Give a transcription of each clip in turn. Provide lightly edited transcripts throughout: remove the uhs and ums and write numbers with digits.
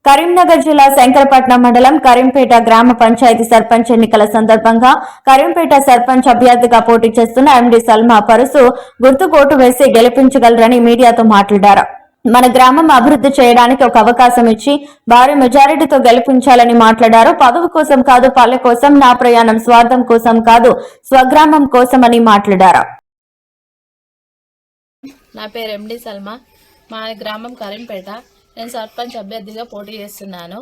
కరీంనగర్ జిల్లా శంకరపట్నం మండలం కరీంపేట గ్రామ పంచాయతీ సర్పంచ్ ఎన్నికల సందర్భంగా కరీంపేట సర్పంచ్ అభ్యర్థిగా పోటీ చేస్తున్న ఎండి సల్మా పరుసు గుర్తుకు ఓటు వేసి గెలిపించగలరని మీడియాతో మాట్లాడారు. మన గ్రామం అభివృద్ధి చేయడానికి ఒక అవకాశం ఇచ్చి భారీ మెజారిటీతో గెలిపించాలని మాట్లాడారు. పదవి కోసం కాదు, పల్లె కోసం, నా ప్రయాణం స్వార్థం కోసం కాదు, స్వగ్రామం కోసమని మాట్లాడారు. నా పేరు ఎండి సల్మా. మా గ్రామం కరీంపేట. నేను సర్పంచ్ అభ్యర్థిగా పోటీ చేస్తున్నాను.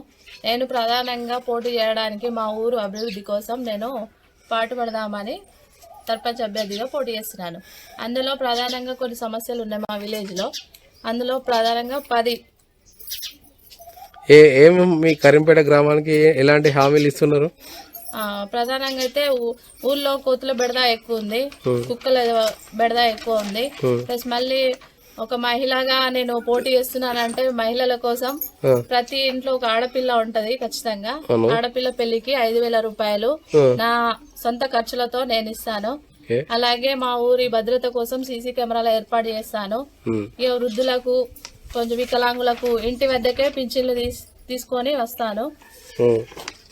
నేను ప్రధానంగా పోటీ చేయడానికి మా ఊరు అభివృద్ధి కోసం నేను పాటుపడదామని సర్పంచ్ అభ్యర్థిగా పోటీ చేస్తున్నాను. అందులో ప్రధానంగా కొన్ని సమస్యలు ఉన్నాయి మా విలేజ్లో. అందులో ప్రధానంగా 10 మీ కరీంపేట గ్రామానికి ఎలాంటి హామీలు ఇస్తున్నారు? ప్రధానంగా అయితే ఊళ్ళో కోతుల బెడద ఎక్కువ ఉంది, కుక్కల బెడద ఎక్కువ ఉంది. ప్లస్ మళ్ళీ ఒక మహిళగా నేను పోటీ చేస్తున్నానంటే మహిళల కోసం ప్రతి ఇంట్లో ఒక ఆడపిల్ల ఉంటది ఖచ్చితంగా. ఆడపిల్ల పెళ్లికి 5,000 రూపాయలు నా సొంత ఖర్చులతో నేను ఇస్తాను. అలాగే మా ఊరి భద్రత కోసం సీసీ కెమెరాలు ఏర్పాటు చేస్తాను. ఇక వృద్ధులకు, కొంచెం వికలాంగులకు ఇంటి వద్దకే పింఛన్లు తీసుకొని వస్తాను.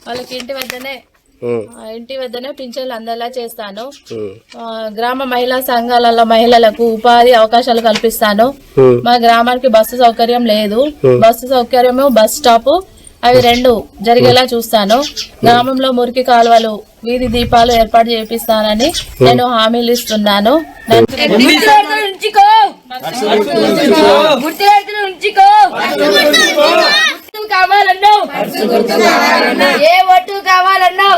వాళ్ళకి ఇంటి వద్దనే పింఛన్లు అందేలా చేస్తాను. గ్రామ మహిళా సంఘాలలో మహిళలకు ఉపాధి అవకాశాలు కల్పిస్తాను. మా గ్రామానికి బస్సు సౌకర్యం లేదు. బస్సు సౌకర్యము, బస్ స్టాప్ అవి 2 జరిగేలా చూస్తాను. గ్రామంలో మురికి కాలువలు, వీధి దీపాలు ఏర్పాటు చేపిస్తానని నేను హామీలు ఇస్తున్నాను. కావాలన్నా ఏ ఓటు కావాలన్నా